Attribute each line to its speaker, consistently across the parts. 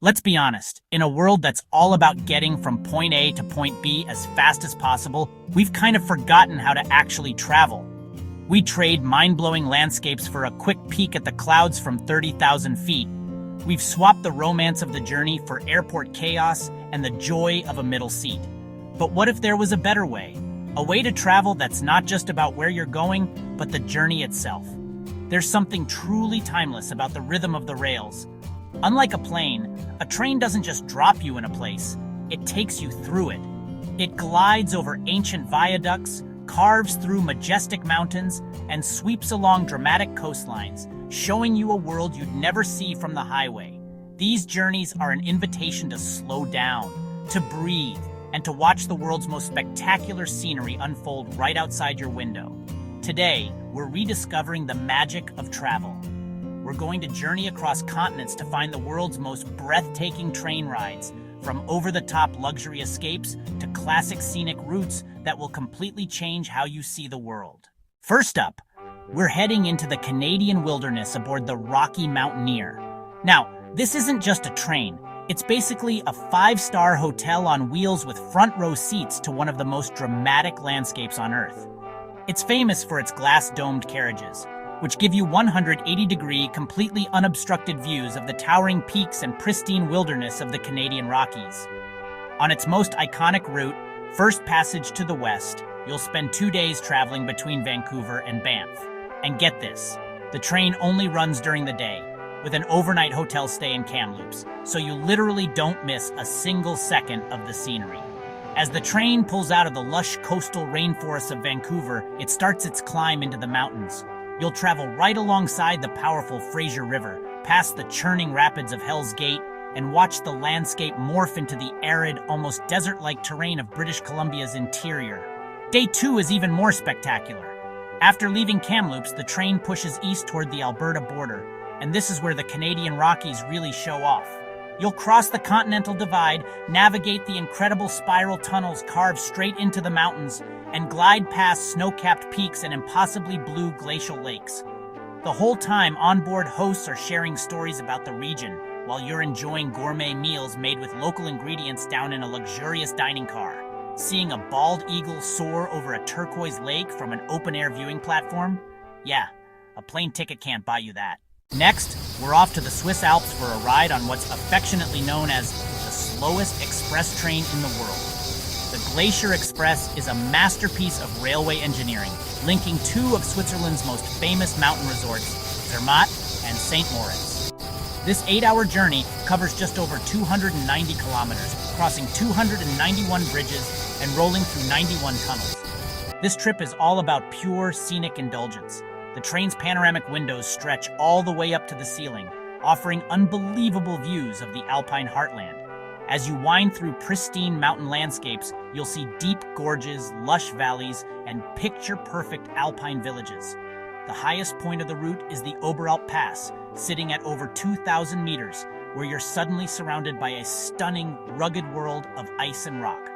Speaker 1: Let's be honest, in a world that's all about getting from point A to point B as fast as possible, we've kind of forgotten how to actually travel. We trade mind-blowing landscapes for a quick peek at the clouds from 30,000 feet. We've swapped the romance of the journey for airport chaos and the joy of a middle seat. But what if there was a better way? A way to travel that's not just about where you're going, but the journey itself. There's something truly timeless about the rhythm of the rails. Unlike a plane, a train doesn't just drop you in a place, it takes you through it. It glides over ancient viaducts, carves through majestic mountains, and sweeps along dramatic coastlines, showing you a world you'd never see from the highway. These journeys are an invitation to slow down, to breathe, and to watch the world's most spectacular scenery unfold right outside your window. Today, we're rediscovering the magic of travel. We're going to journey across continents to find the world's most breathtaking train rides, from over-the-top luxury escapes to classic scenic routes that will completely change how you see the world. First up, we're heading into the Canadian wilderness aboard the Rocky Mountaineer. Now, this isn't just a train. It's basically a five-star hotel on wheels with front-row seats to one of the most dramatic landscapes on Earth. It's famous for its glass-domed carriages, which give you 180-degree, completely unobstructed views of the towering peaks and pristine wilderness of the Canadian Rockies. On its most iconic route, First Passage to the West, you'll spend 2 days traveling between Vancouver and Banff. And get this, the train only runs during the day, with an overnight hotel stay in Kamloops, so you literally don't miss a single second of the scenery. As the train pulls out of the lush coastal rainforests of Vancouver, it starts its climb into the mountains. You'll travel right alongside the powerful Fraser River, past the churning rapids of Hell's Gate, and watch the landscape morph into the arid, almost desert-like terrain of British Columbia's interior. Day 2 is even more spectacular. After leaving Kamloops, the train pushes east toward the Alberta border, and this is where the Canadian Rockies really show off. You'll cross the Continental Divide, navigate the incredible spiral tunnels carved straight into the mountains, and glide past snow-capped peaks and impossibly blue glacial lakes. The whole time, onboard hosts are sharing stories about the region, while you're enjoying gourmet meals made with local ingredients down in a luxurious dining car. Seeing a bald eagle soar over a turquoise lake from an open-air viewing platform? Yeah, a plane ticket can't buy you that. Next, we're off to the Swiss Alps for a ride on what's affectionately known as the slowest express train in the world. The Glacier Express is a masterpiece of railway engineering, linking two of Switzerland's most famous mountain resorts, Zermatt and St. Moritz. This 8-hour journey covers just over 290 kilometers, crossing 291 bridges and rolling through 91 tunnels. This trip is all about pure scenic indulgence. The train's panoramic windows stretch all the way up to the ceiling, offering unbelievable views of the Alpine heartland. As you wind through pristine mountain landscapes, you'll see deep gorges, lush valleys, and picture-perfect alpine villages. The highest point of the route is the Oberalp Pass, sitting at over 2,000 meters, where you're suddenly surrounded by a stunning, rugged world of ice and rock.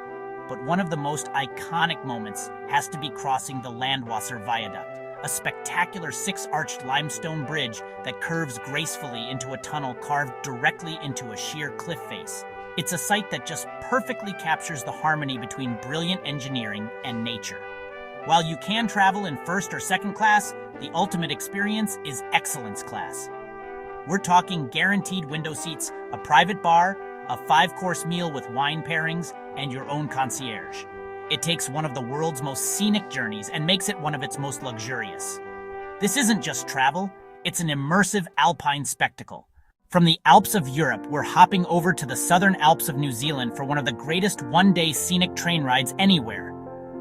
Speaker 1: But one of the most iconic moments has to be crossing the Landwasser Viaduct, a spectacular 6-arched limestone bridge that curves gracefully into a tunnel carved directly into a sheer cliff face. It's a sight that just perfectly captures the harmony between brilliant engineering and nature. While you can travel in first or second class, the ultimate experience is excellence class. We're talking guaranteed window seats, a private bar, a 5-course meal with wine pairings, and your own concierge. It takes one of the world's most scenic journeys and makes it one of its most luxurious. This isn't just travel, it's an immersive alpine spectacle. From the Alps of Europe, we're hopping over to the southern Alps of New Zealand for one of the greatest one-day scenic train rides anywhere.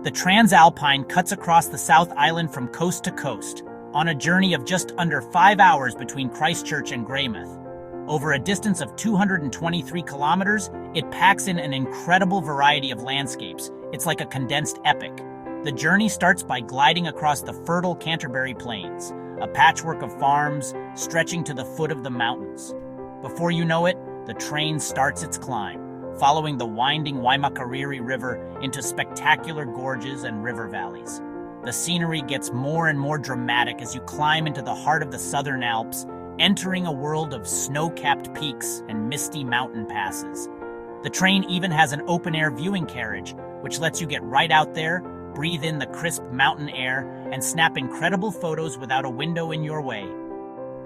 Speaker 1: The Transalpine cuts across the South Island from coast to coast, on a journey of just under 5 hours between Christchurch and Greymouth. Over a distance of 223 kilometers, it packs in an incredible variety of landscapes. It's like a condensed epic. The journey starts by gliding across the fertile Canterbury Plains, a patchwork of farms stretching to the foot of the mountains. Before you know it, the train starts its climb, following the winding Waimakariri River into spectacular gorges and river valleys. The scenery gets more and more dramatic as you climb into the heart of the Southern Alps, entering a world of snow-capped peaks and misty mountain passes. The train even has an open-air viewing carriage, which lets you get right out there, breathe in the crisp mountain air, and snap incredible photos without a window in your way.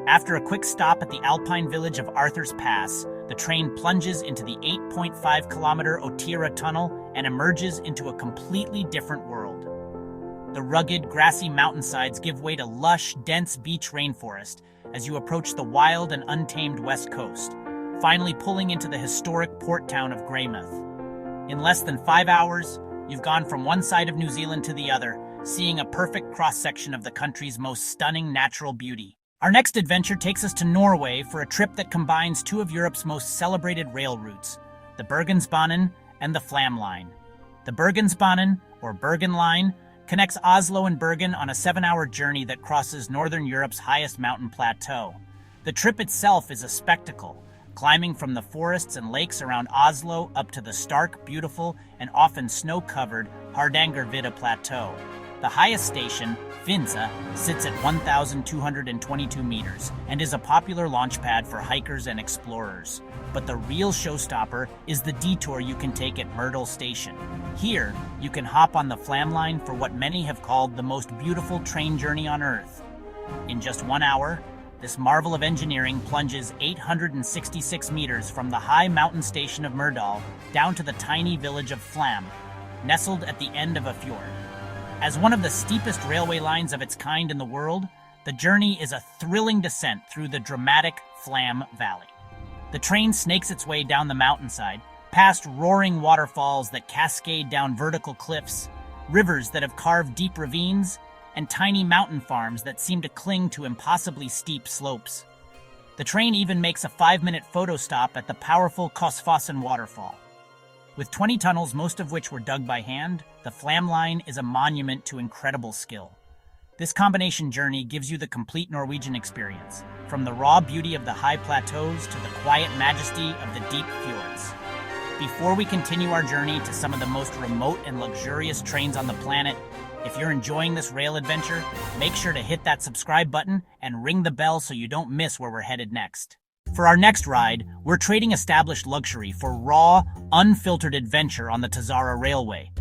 Speaker 1: After a quick stop at the alpine village of Arthur's Pass, the train plunges into the 8.5-kilometer Otira tunnel and emerges into a completely different world. The rugged, grassy mountainsides give way to lush, dense beach rainforest as you approach the wild and untamed west coast, finally pulling into the historic port town of Greymouth. In less than 5 hours, you've gone from one side of New Zealand to the other, seeing a perfect cross-section of the country's most stunning natural beauty. Our next adventure takes us to Norway for a trip that combines two of Europe's most celebrated rail routes, the Bergensbanen and the Flam Line. The Bergensbanen, or Bergen Line, connects Oslo and Bergen on a 7-hour journey that crosses northern Europe's highest mountain plateau. The trip itself is a spectacle, climbing from the forests and lakes around Oslo up to the stark, beautiful, and often snow-covered Hardangervidda Plateau. The highest station, Finse, sits at 1,222 meters and is a popular launch pad for hikers and explorers. But the real showstopper is the detour you can take at Myrtle Station. Here, you can hop on the Flam Line for what many have called the most beautiful train journey on Earth. In just 1 hour, this marvel of engineering plunges 866 meters from the high mountain station of Myrdal down to the tiny village of Flam, nestled at the end of a fjord. As one of the steepest railway lines of its kind in the world, the journey is a thrilling descent through the dramatic Flam Valley. The train snakes its way down the mountainside, past roaring waterfalls that cascade down vertical cliffs, rivers that have carved deep ravines, and tiny mountain farms that seem to cling to impossibly steep slopes. The train even makes a 5-minute photo stop at the powerful Kosfossen waterfall. With 20 tunnels, most of which were dug by hand, the Flam Line is a monument to incredible skill. This combination journey gives you the complete Norwegian experience, from the raw beauty of the high plateaus to the quiet majesty of the deep fjords. Before we continue our journey to some of the most remote and luxurious trains on the planet, if you're enjoying this rail adventure, make sure to hit that subscribe button and ring the bell so you don't miss where we're headed next. For our next ride, we're trading established luxury for raw, unfiltered adventure on the Tazara Railway.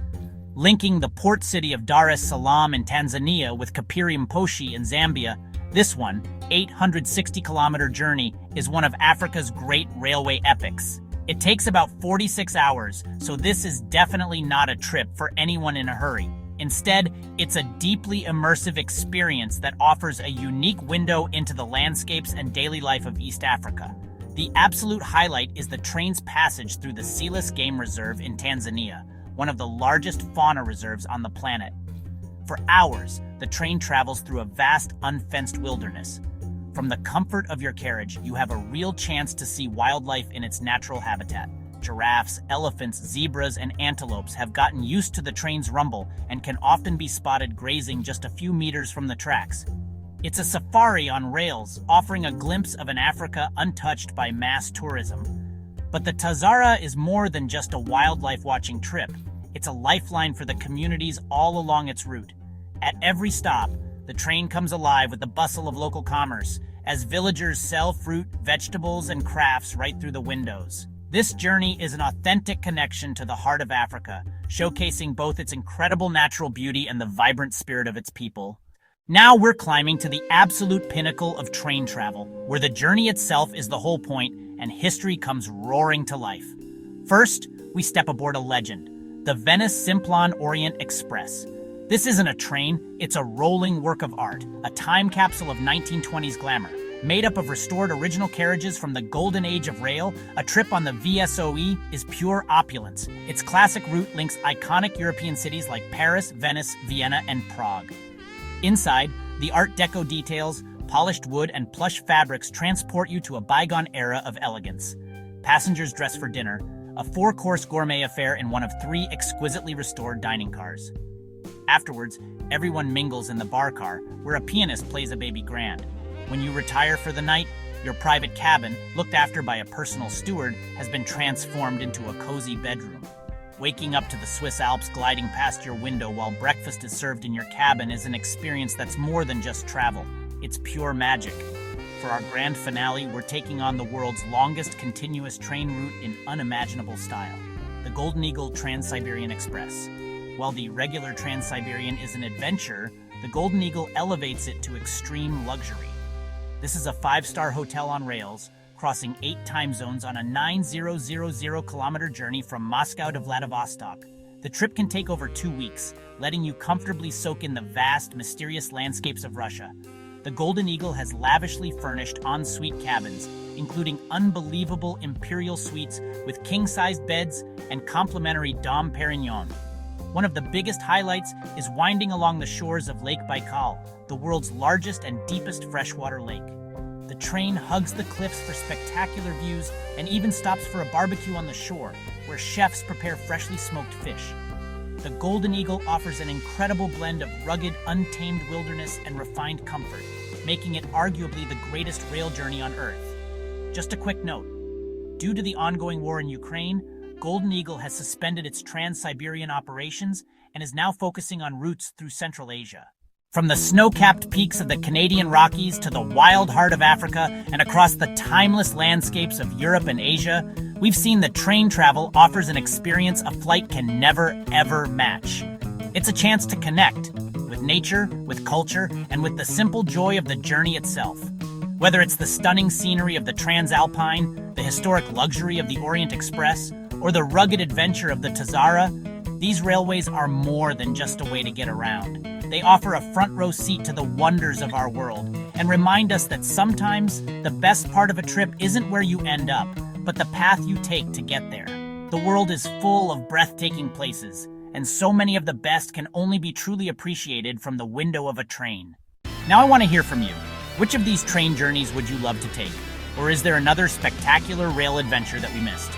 Speaker 1: Linking the port city of Dar es Salaam in Tanzania with Kapiri-Mposhi in Zambia, this 860-kilometer journey is one of Africa's great railway epics. It takes about 46 hours, so this is definitely not a trip for anyone in a hurry. Instead, it's a deeply immersive experience that offers a unique window into the landscapes and daily life of East Africa. The absolute highlight is the train's passage through the Selous Game Reserve in Tanzania, one of the largest fauna reserves on the planet. For hours, the train travels through a vast, unfenced wilderness. From the comfort of your carriage, you have a real chance to see wildlife in its natural habitat. Giraffes, elephants, zebras, and antelopes have gotten used to the train's rumble and can often be spotted grazing just a few meters from the tracks. It's a safari on rails, offering a glimpse of an Africa untouched by mass tourism. But the Tazara is more than just a wildlife watching trip. It's a lifeline for the communities all along its route. At every stop, the train comes alive with the bustle of local commerce, as villagers sell fruit, vegetables, and crafts right through the windows. This journey is an authentic connection to the heart of Africa, showcasing both its incredible natural beauty and the vibrant spirit of its people. Now we're climbing to the absolute pinnacle of train travel, where the journey itself is the whole point and history comes roaring to life. First, we step aboard a legend, the Venice Simplon Orient Express. This isn't a train, it's a rolling work of art, a time capsule of 1920s glamour. Made up of restored original carriages from the golden age of rail, a trip on the VSOE is pure opulence. Its classic route links iconic European cities like Paris, Venice, Vienna, and Prague. Inside, the Art Deco details, polished wood, and plush fabrics transport you to a bygone era of elegance. Passengers dress for dinner, a 4-course gourmet affair in one of 3 exquisitely restored dining cars. Afterwards, everyone mingles in the bar car, where a pianist plays a baby grand. When you retire for the night, your private cabin, looked after by a personal steward, has been transformed into a cozy bedroom. Waking up to the Swiss Alps gliding past your window while breakfast is served in your cabin is an experience that's more than just travel. It's pure magic. for our grand finale, we're taking on the world's longest continuous train route in unimaginable style, the Golden Eagle Trans-Siberian Express. While the regular Trans-Siberian is an adventure, the Golden Eagle elevates it to extreme luxury. This is a 5-star hotel on rails, crossing 8 time zones on a 9,000-kilometer journey from Moscow to Vladivostok. The trip can take over 2 weeks, letting you comfortably soak in the vast, mysterious landscapes of Russia. The Golden Eagle has lavishly furnished en-suite cabins, including unbelievable imperial suites with king-sized beds and complimentary Dom Perignon. One of the biggest highlights is winding along the shores of Lake Baikal, the world's largest and deepest freshwater lake. The train hugs the cliffs for spectacular views and even stops for a barbecue on the shore, where chefs prepare freshly smoked fish. The Golden Eagle offers an incredible blend of rugged, untamed wilderness and refined comfort, making it arguably the greatest rail journey on Earth. Just a quick note, due to the ongoing war in Ukraine, Golden Eagle has suspended its Trans-Siberian operations and is now focusing on routes through Central Asia. From the snow-capped peaks of the Canadian Rockies to the wild heart of Africa and across the timeless landscapes of Europe and Asia, we've seen that train travel offers an experience a flight can never, ever match. It's a chance to connect with nature, with culture, and with the simple joy of the journey itself. Whether it's the stunning scenery of the Transalpine, the historic luxury of the Orient Express, or the rugged adventure of the Tazara, these railways are more than just a way to get around. They offer a front-row seat to the wonders of our world and remind us that sometimes the best part of a trip isn't where you end up, but the path you take to get there. The world is full of breathtaking places, and so many of the best can only be truly appreciated from the window of a train. Now I want to hear from you. Which of these train journeys would you love to take? Or is there another spectacular rail adventure that we missed?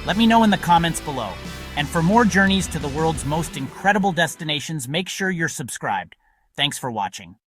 Speaker 1: Let me know in the comments below. And for more journeys to the world's most incredible destinations, make sure you're subscribed. Thanks for watching.